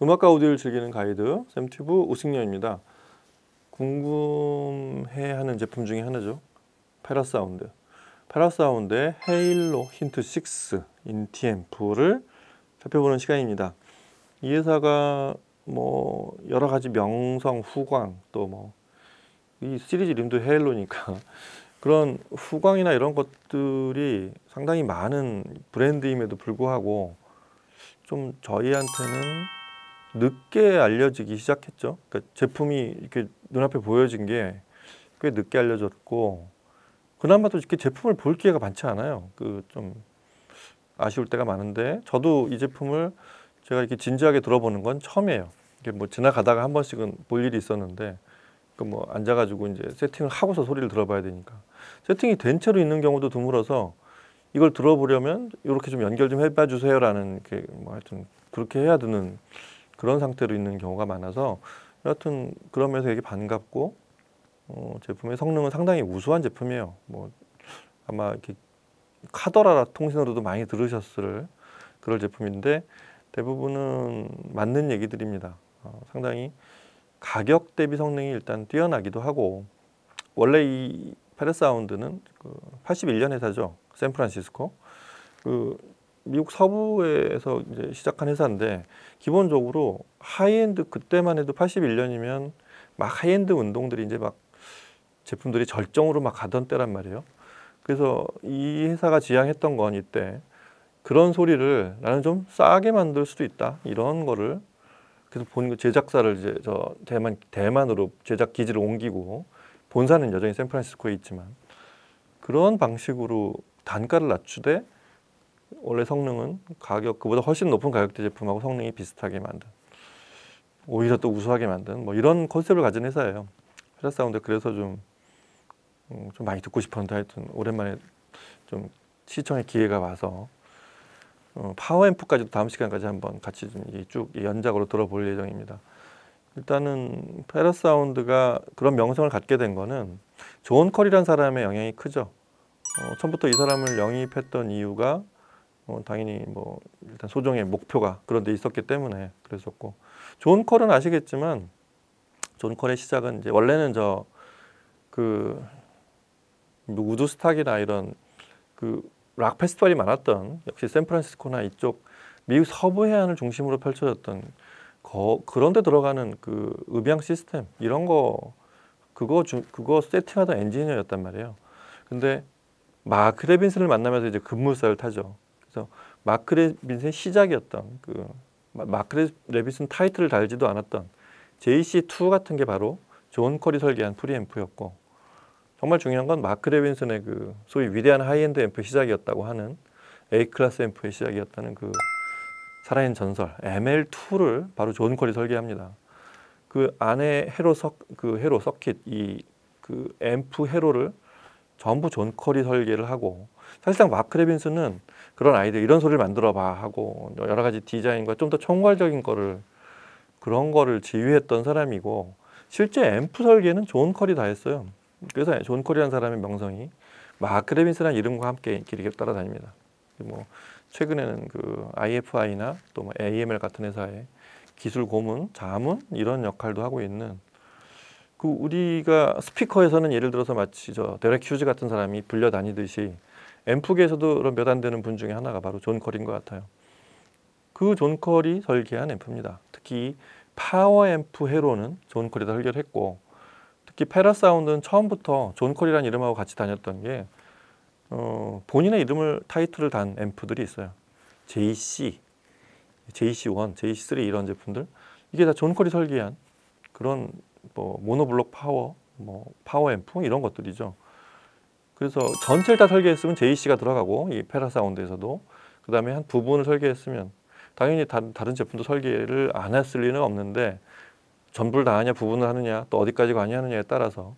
음악과 오디오를 즐기는 가이드 샘튜브 우승렬입니다. 궁금해하는 제품 중에 하나죠. 페라사운드. 페라사운드의 헤일로 힌트 6 인티앰프를 살펴보는 시간입니다. 이 회사가 뭐 여러 가지 명성, 후광, 또 뭐 이 시리즈 이름도 헤일로니까 그런 후광이나 이런 것들이 상당히 많은 브랜드임에도 불구하고 좀 저희한테는 늦게 알려지기 시작했죠. 그러니까 제품이 이렇게 눈앞에 보여진 게 꽤 늦게 알려졌고, 그나마 또 이렇게 제품을 볼 기회가 많지 않아요. 그 좀 아쉬울 때가 많은데, 저도 이 제품을 제가 이렇게 진지하게 들어보는 건 처음이에요. 이게 뭐 지나가다가 한 번씩은 볼 일이 있었는데, 그 뭐 앉아가지고 이제 세팅을 하고서 소리를 들어봐야 되니까 세팅이 된 채로 있는 경우도 드물어서, 이걸 들어보려면 이렇게 좀 연결 좀 해봐 주세요라는 게 뭐 하여튼 그렇게 해야 되는 그런 상태로 있는 경우가 많아서, 여하튼 그러면서 되게 반갑고, 제품의 성능은 상당히 우수한 제품이에요. 뭐 아마 이렇게 카더라 통신으로도 많이 들으셨을 그럴 제품인데, 대부분은 맞는 얘기들입니다. 상당히 가격 대비 성능이 일단 뛰어나기도 하고, 원래 이 페라사운드는 그 81년 회사죠. 샌프란시스코. 그 미국 서부에서 이제 시작한 회사인데, 기본적으로 하이엔드, 그때만 해도 81년이면 막 하이엔드 운동들이 이제 막 제품들이 절정으로 막 가던 때란 말이에요. 그래서 이 회사가 지향했던 건 이때 그런 소리를 나는 좀 싸게 만들 수도 있다, 이런 거를. 그래서 본 제작사를 이제 저 대만으로 제작 기지를 옮기고, 본사는 여전히 샌프란시스코에 있지만 그런 방식으로 단가를 낮추되 원래 성능은 가격 그보다 훨씬 높은 가격대 제품하고 성능이 비슷하게 만든, 오히려 또 우수하게 만든 뭐 이런 컨셉을 가진 회사예요. 페라사운드. 그래서 좀 많이 듣고 싶었는데, 하여튼 오랜만에 좀 시청의 기회가 와서 파워앰프까지도 다음 시간까지 한번 같이 좀 쭉 연작으로 들어볼 예정입니다. 일단은 페라사운드가 그런 명성을 갖게 된 거는 존 컬이라는 사람의 영향이 크죠. 처음부터 이 사람을 영입했던 이유가 당연히 뭐 일단 소정의 목표가 그런 데 있었기 때문에 그랬었고, 존 컬은 아시겠지만 존 컬의 시작은 이제 원래는 그 우드스탁이나 이런 그 락 페스티벌이 많았던, 역시 샌프란시스코나 이쪽 미국 서부 해안을 중심으로 펼쳐졌던 그런 데 들어가는 그 음향 시스템 이런 거 그거 세팅하던 엔지니어였단 말이에요. 근데 마크 레빈슨을 만나면서 이제 급물살을 타죠. 그래서 마크 레빈슨의 시작이었던 그 마크 레빈슨 타이틀을 달지도 않았던 JC2 같은 게 바로 존 컬이 설계한 프리앰프였고, 정말 중요한 건 마크 레빈슨의 그 소위 위대한 하이엔드 앰프 시작이었다고 하는 A클래스 앰프의 시작이었다는 그 살아있는 전설 ML2를 바로 존 컬이 설계합니다. 그 안에 헤로 서킷 그 앰프 헤로를 전부 존 컬이 설계를 하고, 사실상 마크 레빈슨은 그런 아이들 이런 소리를 만들어 봐 하고 여러 가지 디자인과 좀 더 총괄적인 그런 거를 지휘했던 사람이고, 실제 앰프 설계는 존 컬이 다 했어요. 그래서 존 컬이라는 사람의 명성이 마크 레빈슨이라는 이름과 함께 이렇게 따라다닙니다. 뭐 최근에는 그 IFI나 또 뭐 AML 같은 회사의 기술 고문, 자문 이런 역할도 하고 있는, 그 우리가 스피커에서는 예를 들어서 마치 데렉 휴즈 같은 사람이 불려다니듯이 앰프계에서도 그런 몇 안 되는 분 중에 하나가 바로 존 컬인 것 같아요. 그 존 컬이 설계한 앰프입니다. 특히 파워 앰프 헤로는 존 컬이 설계를 했고, 특히 페라사운드는 처음부터 존 컬이라는 이름하고 같이 다녔던 게 본인의 이름을 타이틀을 단 앰프들이 있어요. JC, JC1, JC3 이런 제품들, 이게 다 존 컬이 설계한 그런 뭐 모노블록 파워 앰프 이런 것들이죠. 그래서 전체를 다 설계했으면 JC가 들어가고, 이 페라사운드에서도 그 다음에 한 부분을 설계했으면 당연히 다른 제품도 설계를 안 했을 리는 없는데, 전부를 다 하냐 부분을 하느냐 또 어디까지 가냐 하느냐에 따라서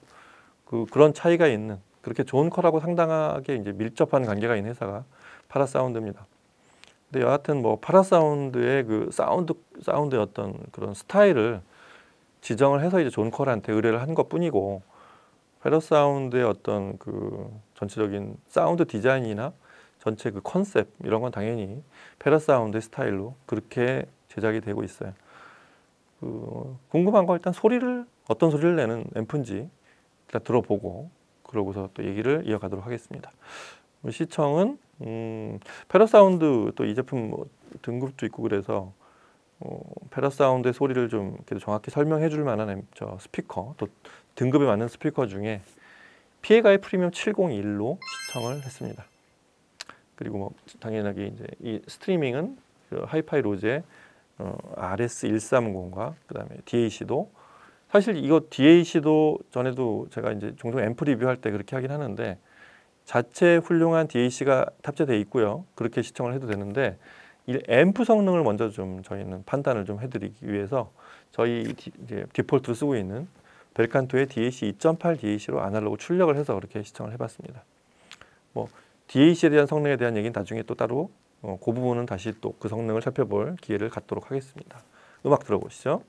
그런 차이가 있는, 그렇게 존 컬하고 상당하게 이제 밀접한 관계가 있는 회사가 파라사운드입니다. 근데 여하튼 뭐 파라사운드의 그 사운드의 어떤 그런 스타일을 지정을 해서 이제 존 컬한테 의뢰를 한 것뿐이고, 페라사운드의 어떤 그 전체적인 사운드 디자인이나 전체 그 컨셉 이런 건 당연히 페라사운드의 스타일로 그렇게 제작이 되고 있어요. 궁금한 거 일단 어떤 소리를 내는 앰프인지 일단 들어보고 그러고서 또 얘기를 이어가도록 하겠습니다. 시청은 패러사운드 또 이 제품 뭐 등급도 있고 그래서 패러사운드의 소리를 좀 정확히 설명해 줄 만한 스피커 또 등급에 맞는 스피커 중에 피해가의 프리미엄 701로 시청을 했습니다. 그리고 뭐 당연하게 이제 이 스트리밍은 그 하이파이 로제 RS130과 그다음에 DAC도 사실 이거 DAC도 전에도 제가 이제 종종 앰프 리뷰할 때 그렇게 하긴 하는데 자체 훌륭한 DAC가 탑재되어 있고요. 그렇게 시청을 해도 되는데 이 앰프 성능을 먼저 좀 저희는 판단을 좀 해드리기 위해서 저희 이제 디폴트로 쓰고 있는 벨칸토의 DAC 2.8 DAC로 아날로그 출력을 해서 그렇게 시청을 해봤습니다. 뭐 DAC에 대한 성능에 대한 얘기는 나중에 또 따로 그 부분은 다시 또 그 성능을 살펴볼 기회를 갖도록 하겠습니다. 음악 들어보시죠.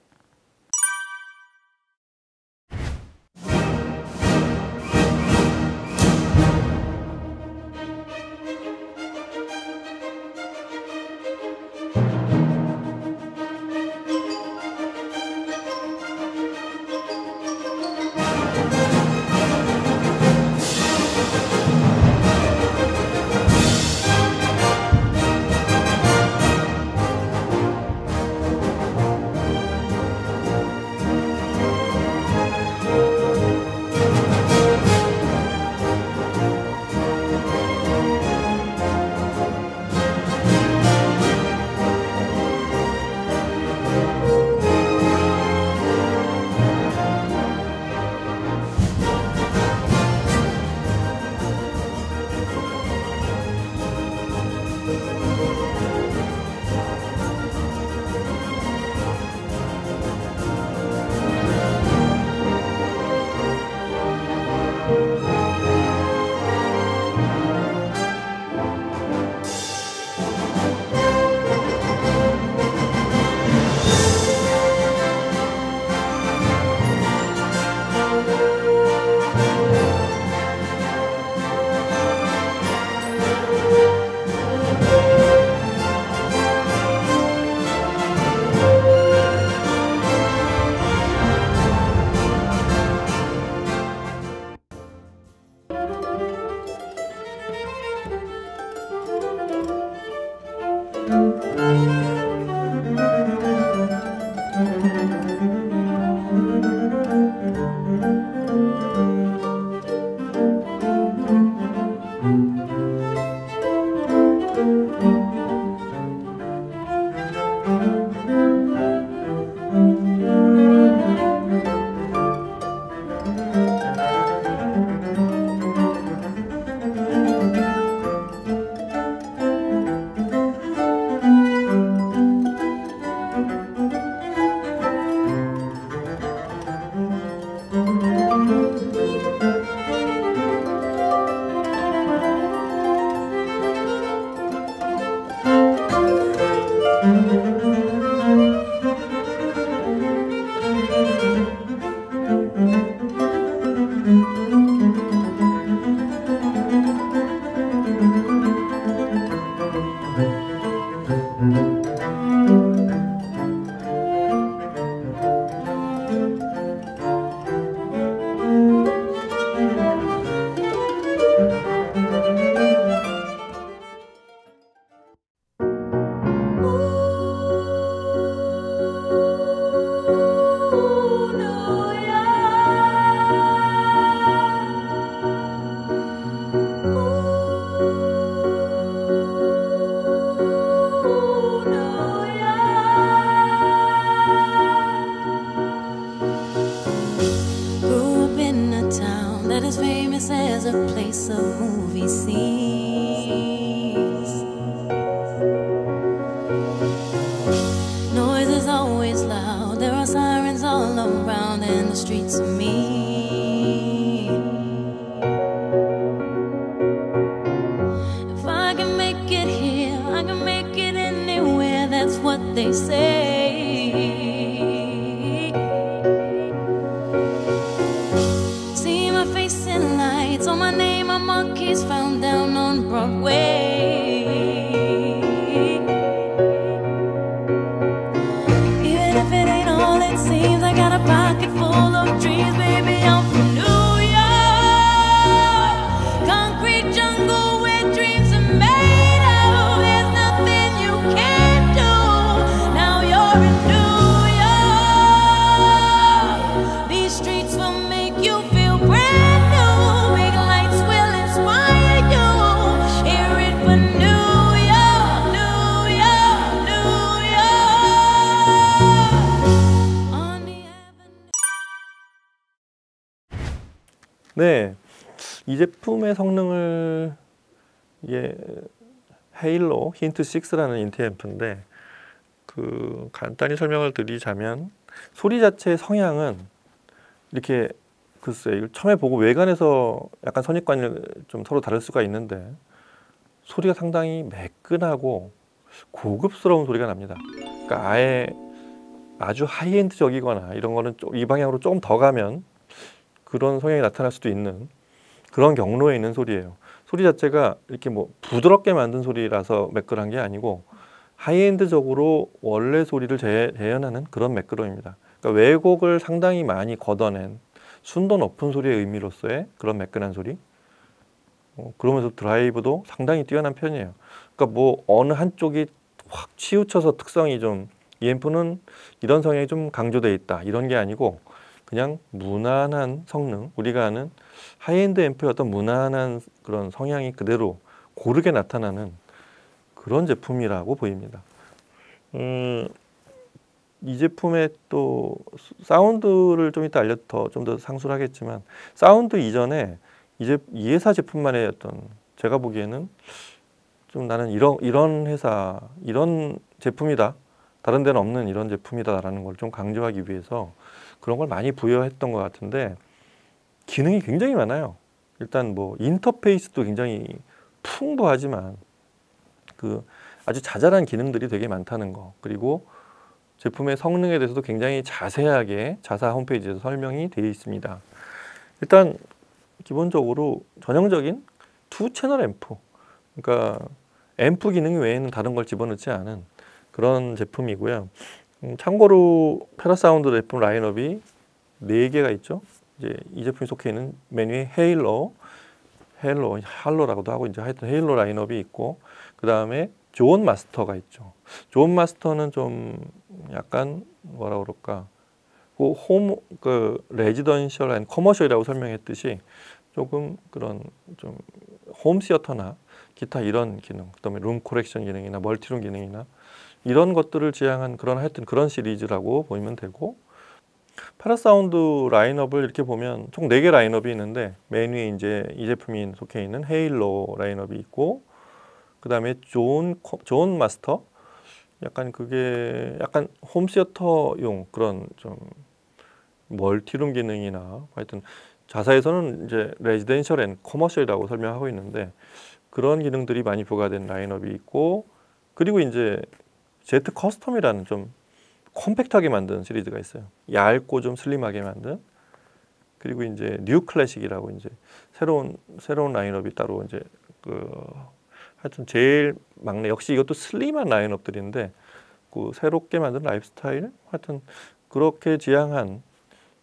They say, see my face in lights, on my name a monkey's found down on Broadway. Even if it ain't all 네, 이 제품의 성능을 이게 헤일로 힌트 6라는 인티 앰프인데 그 간단히 설명을 드리자면 소리 자체의 성향은 이렇게 글쎄 이걸 처음에 보고 외관에서 약간 선입관을 좀 서로 다를 수가 있는데 소리가 상당히 매끈하고 고급스러운 소리가 납니다. 그러니까 아예 아주 하이엔드적이거나 이런 거는 이 방향으로 조금 더 가면 그런 성향이 나타날 수도 있는 그런 경로에 있는 소리예요. 소리 자체가 이렇게 뭐 부드럽게 만든 소리라서 매끈한 게 아니고 하이엔드적으로 원래 소리를 재현하는 그런 매끄러움입니다. 그러니까 왜곡을 상당히 많이 걷어낸 순도 높은 소리의 의미로서의 그런 매끈한 소리. 그러면서 드라이브도 상당히 뛰어난 편이에요. 그러니까 뭐 어느 한쪽이 확 치우쳐서 특성이 좀 이 앰프는 이런 성향이 좀 강조되어 있다 이런 게 아니고 그냥 무난한 성능, 우리가 아는 하이엔드 앰프의 어떤 무난한 그런 성향이 그대로 고르게 나타나는 그런 제품이라고 보입니다. 이 제품의 또 사운드를 좀 이따 좀 더 상수를 하겠지만 사운드 이전에 이제 이 회사 제품만의 어떤 제가 보기에는 좀 나는 이런 회사 이런 제품이다 다른 데는 없는 이런 제품이다라는 걸 좀 강조하기 위해서 그런 걸 많이 부여했던 것 같은데 기능이 굉장히 많아요. 일단 뭐 인터페이스도 굉장히 풍부하지만 그 아주 자잘한 기능들이 되게 많다는 거, 그리고 제품의 성능에 대해서도 굉장히 자세하게 자사 홈페이지에서 설명이 되어 있습니다. 일단 기본적으로 전형적인 투 채널 앰프, 그러니까 앰프 기능 외에는 다른 걸 집어넣지 않은 그런 제품이고요. 참고로 패라사운드 제품 라인업이 4개가 있죠. 이제 이 제품이 속해 있는 메뉴에 할로라고도 하고 이제 하여튼 헤일로 라인업이 있고, 그 다음에 존 마스터가 있죠. 존 마스터는 좀 약간 뭐라 그럴까, 그 레지던셜 앤 커머셜이라고 설명했듯이 조금 그런 좀 홈시어터나 기타 이런 기능, 그다음에 룸 코렉션 기능이나 멀티룸 기능이나 이런 것들을 지향한 그런 하여튼 그런 시리즈라고 보면 되고, 파라사운드 라인업을 이렇게 보면 총 4개 라인업이 있는데 맨 위에 이제 이 제품이 속해 있는 헤일로 라인업이 있고, 그 다음에 존 마스터, 약간 그게 약간 홈시어터용 그런 좀 멀티룸 기능이나 하여튼 자사에서는 이제 레지던셜 앤 커머셜이라고 설명하고 있는데 그런 기능들이 많이 부과된 라인업이 있고, 그리고 이제 제트 커스텀이라는 좀 컴팩트하게 만든 시리즈가 있어요. 얇고 좀 슬림하게 만든. 그리고 이제 뉴 클래식이라고 이제 새로운 라인업이 따로 이제 하여튼 제일 막내, 역시 이것도 슬림한 라인업들인데 그 새롭게 만든 라이프스타일, 하여튼 그렇게 지향한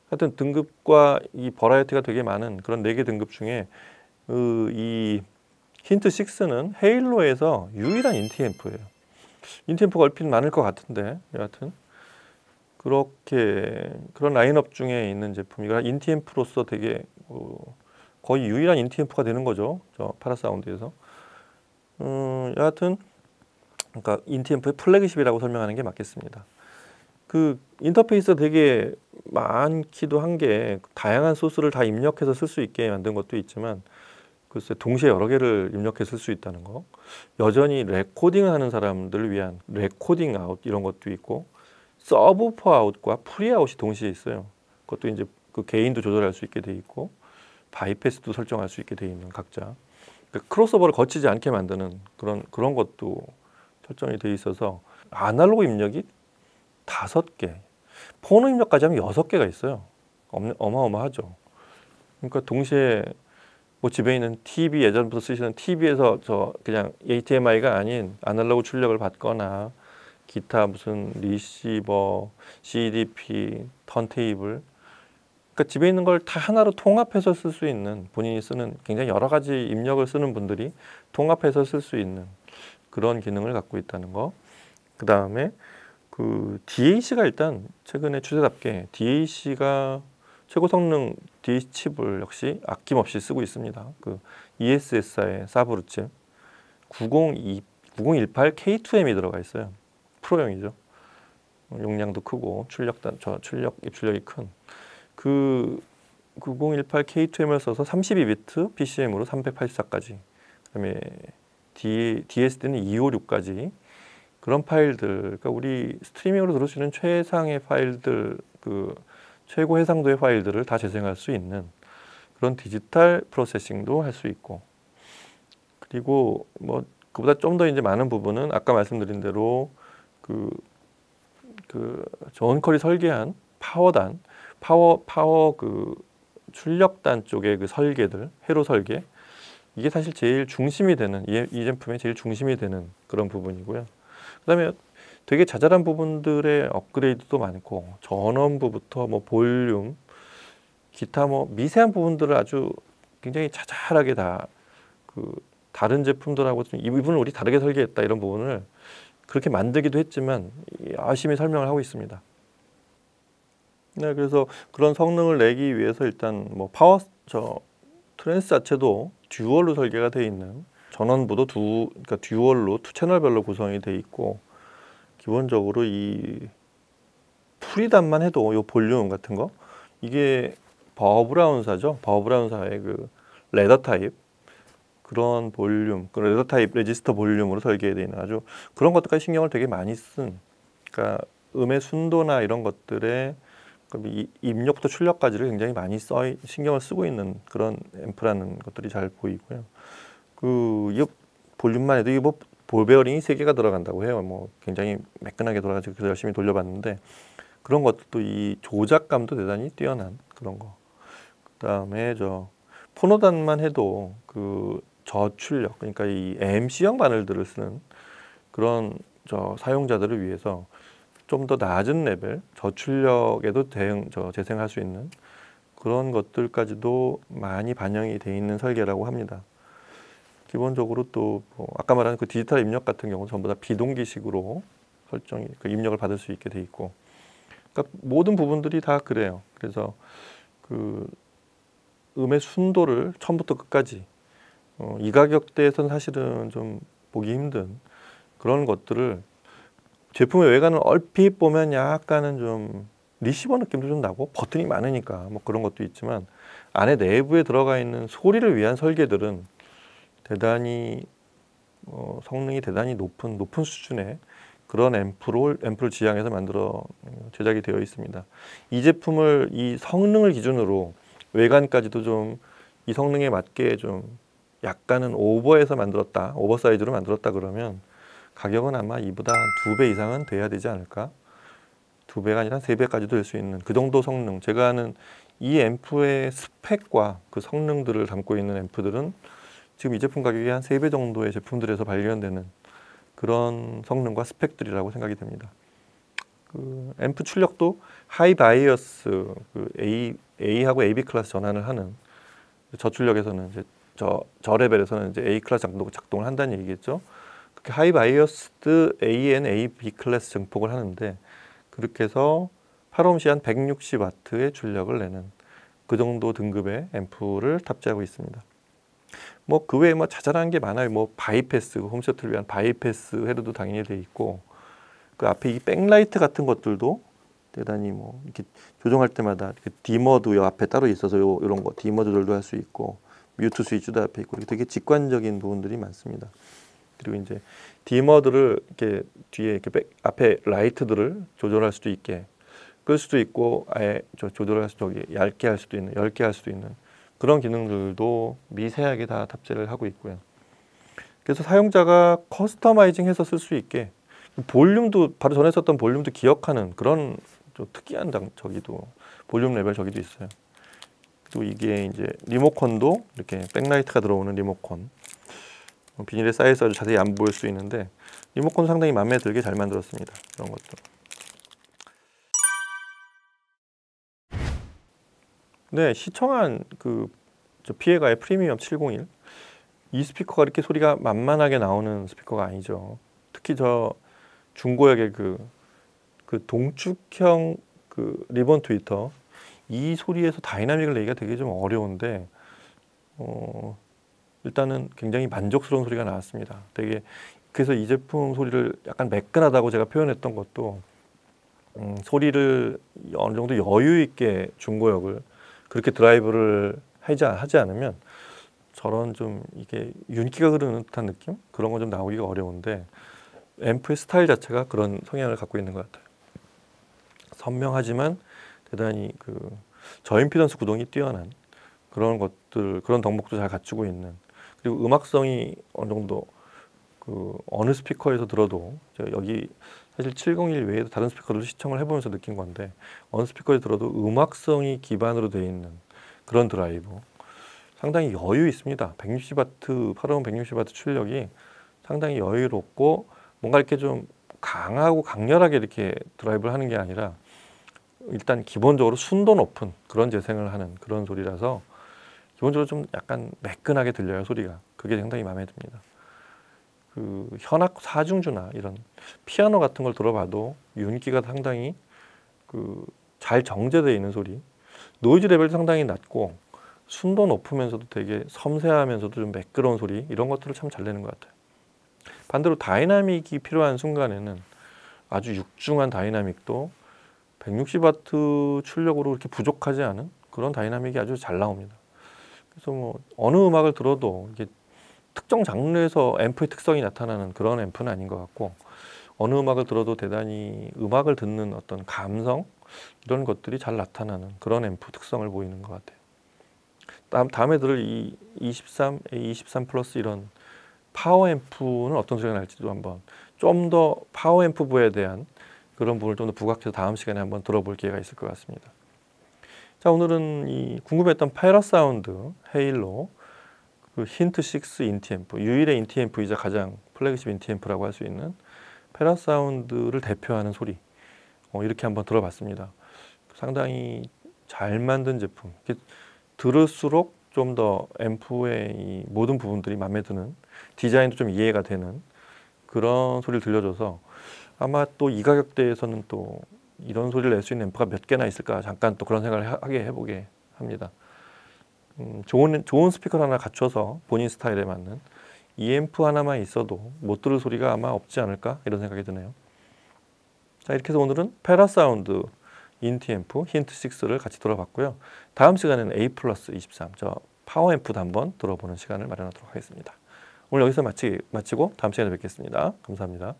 하여튼 등급과 이 버라이어티가 되게 많은 그런 4개 등급 중에 이 힌트 6는 헤일로에서 유일한 인티 앰프예요. 인티 앰프가 얼핏 많을 것 같은데 여하튼 그렇게 그런 라인업 중에 있는 제품이라 인티 앰프로서 되게 거의 유일한 인티 앰프가 되는 거죠. 저 파라사운드에서. 여하튼 그러니까 인티 앰프의 플래그십이라고 설명하는 게 맞겠습니다. 그 인터페이스가 되게 많기도 한 게 다양한 소스를 다 입력해서 쓸 수 있게 만든 것도 있지만 글쎄 동시에 여러 개를 입력해 쓸 수 있다는 거, 여전히 레코딩을 하는 사람들을 위한 레코딩 아웃 이런 것도 있고, 서브우퍼 아웃과 프리 아웃이 동시에 있어요. 그것도 이제 그 게인도 조절할 수 있게 돼 있고 바이패스도 설정할 수 있게 돼 있는 각자 그러니까 크로스오버를 거치지 않게 만드는 그런 것도 설정이 돼 있어서 아날로그 입력이 5개, 포너 입력까지 하면 6개가 있어요. 어마어마하죠. 그러니까 동시에 뭐 집에 있는 TV, 예전부터 쓰시는 TV에서 저 그냥 HDMI가 아닌 아날로그 출력을 받거나 기타 무슨 리시버, CDP, 턴테이블, 그러니까 집에 있는 걸 다 하나로 통합해서 쓸 수 있는, 본인이 쓰는 굉장히 여러 가지 입력을 쓰는 분들이 통합해서 쓸 수 있는 그런 기능을 갖고 있다는 거. 그 다음에 그 DAC가 일단 최근에 추세답게 DAC가 최고 성능 DAC 칩을 역시 아낌없이 쓰고 있습니다. 그 ESS의 사브루 칩 9018 K2M이 들어가 있어요. 프로용이죠. 용량도 크고 출력 입출력이 큰. 그 9018K2M을 써서 32비트 PCM으로 384까지, 그다음에 DSD는 256까지 그런 파일들, 그러니까 우리 스트리밍으로 들을 수 있는 최상의 파일들, 그 최고 해상도의 파일들을 다 재생할 수 있는 그런 디지털 프로세싱도 할 수 있고, 그리고 뭐 그보다 좀 더 이제 많은 부분은 아까 말씀드린 대로 그 존 컬이 설계한 파워 그 출력단 쪽의 그 설계들, 회로 설계, 이게 사실 제일 중심이 되는, 이 제품의 제일 중심이 되는 그런 부분이고요. 그다음에 되게 자잘한 부분들의 업그레이드도 많고, 전원부부터 뭐 볼륨, 기타 뭐 미세한 부분들을 아주 굉장히 자잘하게 다 그 다른 제품들하고 좀 이 부분을 우리 다르게 설계했다, 이런 부분을 그렇게 만들기도 했지만 열심히 설명을 하고 있습니다. 네, 그래서 그런 성능을 내기 위해서 일단 뭐 트랜스 자체도 듀얼로 설계가 되어 있는, 전원부도 그러니까 듀얼로 2채널별로 구성이 되어 있고, 기본적으로 이 프리단만 해도 이 볼륨 같은 거, 이게 버브라운사죠. 버브라운사의 그 레더 타입, 그런 볼륨, 그 레더 타입 레지스터 볼륨으로 설계되어 있는 아주 그런 것들까지 신경을 되게 많이 쓴, 그러니까 음의 순도나 이런 것들에 입력부터 출력까지를 굉장히 많이 신경을 쓰고 있는 그런 앰프라는 것들이 잘 보이고요. 이 볼륨만 해도 이게 뭐 볼 베어링이 3개가 들어간다고 해요. 뭐 굉장히 매끈하게 돌아가지고 그래서 열심히 돌려봤는데, 그런 것도 이 조작감도 대단히 뛰어난 그런 거. 그다음에 포노단만 해도 그 저출력, 그러니까 이 AMC형 바늘들을 쓰는 그런 사용자들을 위해서 좀 더 낮은 레벨 저출력에도 재생할 수 있는 그런 것들까지도 많이 반영이 돼 있는 설계라고 합니다. 기본적으로 또 아까 말한 그 디지털 입력 같은 경우는 전부 다 비동기식으로 그 입력을 받을 수 있게 돼 있고, 그러니까 모든 부분들이 다 그래요. 그래서 그 음의 순도를 처음부터 끝까지 이 가격대에서는 사실은 좀 보기 힘든 그런 것들을, 제품의 외관을 얼핏 보면 약간은 좀 리시버 느낌도 좀 나고 버튼이 많으니까 뭐 그런 것도 있지만, 안에 내부에 들어가 있는 소리를 위한 설계들은 대단히 성능이 대단히 높은 수준의 그런 앰프를 지향해서 만들어 제작이 되어 있습니다. 이 제품을 이 성능을 기준으로 외관까지도 좀 이 성능에 맞게 좀 약간은 오버 사이즈로 만들었다 그러면 가격은 아마 이보다 한 2배 이상은 돼야 되지 않을까? 2배가 아니라 3배까지도 될 수 있는 그 정도 성능. 제가 아는 이 앰프의 스펙과 그 성능들을 담고 있는 앰프들은 지금 이 제품 가격이 한 3배 정도의 제품들에서 발견되는 그런 성능과 스펙들이라고 생각이 됩니다. 그 앰프 출력도 하이 바이어스, 그 A하고 AB 클래스 전환을 하는, 저출력에서는 이제 저 레벨에서는 이제 A 클래스 작동을 한다는 얘기겠죠. 그렇게 하이 바이어스드 AN, AB 클래스 증폭을 하는데, 그렇게 해서 8옴시 한 160W의 출력을 내는 그 정도 등급의 앰프를 탑재하고 있습니다. 뭐 그 외에 뭐 자잘한 게 많아요. 뭐 바이패스, 홈시어터를 위한 바이패스 헤드도 당연히 돼 있고, 그 앞에 이 백라이트 같은 것들도 대단히 뭐 이렇게 조정할 때마다 이렇게 디머도 요 앞에 따로 있어서 이런 거 디머 조절도 할 수 있고, 뮤트 스위치도 앞에 있고, 되게 직관적인 부분들이 많습니다. 그리고 이제 디머들을 이렇게 뒤에 이렇게 앞에 라이트들을 조절할 수도 있게 끌 수도 있고, 아예 조절할 수도, 얇게 할 수도 있는, 얇게 할 수도 있는 그런 기능들도 미세하게 다 탑재를 하고 있고요. 그래서 사용자가 커스터마이징해서 쓸 수 있게 볼륨도, 바로 전에 썼던 볼륨도 기억하는 그런 좀 특이한 볼륨 레벨 저기도 있어요. 그리고 이게 이제 리모컨도 이렇게 백라이트가 들어오는 리모컨, 비닐에 쌓여서 자세히 안 보일 수 있는데 리모컨 상당히 마음에 들게 잘 만들었습니다. 그런 것도. 네, 시청한 피에가의 프리미엄 701, 이 스피커가 이렇게 소리가 만만하게 나오는 스피커가 아니죠. 특히 중고역의 그 동축형 리본 트위터, 이 소리에서 다이나믹을 내기가 되게 좀 어려운데 일단은 굉장히 만족스러운 소리가 나왔습니다. 그래서 이 제품 소리를 약간 매끈하다고 제가 표현했던 것도 소리를 어느 정도 여유 있게 중고역을 그렇게 드라이브를 하지 않으면 저런 좀 이게 윤기가 흐르는 듯한 느낌? 그런 건 좀 나오기가 어려운데 앰프의 스타일 자체가 그런 성향을 갖고 있는 것 같아요. 선명하지만 대단히 그 저임피던스 구동이 뛰어난 그런 것들, 그런 덕목도 잘 갖추고 있는, 그리고 음악성이 어느 정도 그 어느 스피커에서 들어도 여기 사실 701 외에도 다른 스피커들도 시청을 해보면서 느낀 건데 어느 스피커에 들어도 음악성이 기반으로 되어 있는 그런 드라이브, 상당히 여유 있습니다. 160W, 8음 160W 출력이 상당히 여유롭고 뭔가 이렇게 좀 강하고 강렬하게 이렇게 드라이브를 하는 게 아니라 일단 기본적으로 순도 높은 그런 재생을 하는 그런 소리라서 기본적으로 좀 약간 매끈하게 들려요, 소리가. 그게 상당히 마음에 듭니다. 그 현악 사중주나 이런 피아노 같은 걸 들어봐도 윤기가 상당히 그 잘 정제되어 있는 소리, 노이즈 레벨도 상당히 낮고 순도 높으면서도 되게 섬세하면서도 좀 매끄러운 소리, 이런 것들을 참 잘 내는 것 같아요. 반대로 다이나믹이 필요한 순간에는 아주 육중한 다이나믹도 160W 출력으로 그렇게 부족하지 않은 그런 다이나믹이 아주 잘 나옵니다. 그래서 뭐 어느 음악을 들어도 이게 특정 장르에서 앰프의 특성이 나타나는 그런 앰프는 아닌 것 같고, 어느 음악을 들어도 대단히 음악을 듣는 어떤 감성, 이런 것들이 잘 나타나는 그런 앰프 특성을 보이는 것 같아요. 다음에 들을 이 23, A23 플러스 이런 파워 앰프는 어떤 소리가 날지도 한번 좀 더 파워 앰프부에 대한 그런 부분을 좀 더 부각해서 다음 시간에 한번 들어볼 기회가 있을 것 같습니다. 자, 오늘은 이 궁금했던 패러사운드 헤일로 그 힌트 6 인티 앰프, 유일의 인티 앰프이자 가장 플래그십 인티 앰프라고 할 수 있는 패러사운드를 대표하는 소리, 이렇게 한번 들어봤습니다. 상당히 잘 만든 제품, 들을수록 좀 더 앰프의 이 모든 부분들이 마음에 드는, 디자인도 좀 이해가 되는 그런 소리를 들려줘서 아마 또 이 가격대에서는 또 이런 소리를 낼 수 있는 앰프가 몇 개나 있을까, 잠깐 또 그런 생각을 해보게 합니다. 좋은 스피커 하나 갖춰서 본인 스타일에 맞는 이 앰프 하나만 있어도 못 들을 소리가 아마 없지 않을까, 이런 생각이 드네요. 자, 이렇게 해서 오늘은 패러사운드 인티 앰프 힌트 6를 같이 들어봤고요. 다음 시간에는 A 플러스 23, 저 파워 앰프도 한번 들어보는 시간을 마련하도록 하겠습니다. 오늘 여기서 마치고 다음 시간에 뵙겠습니다. 감사합니다.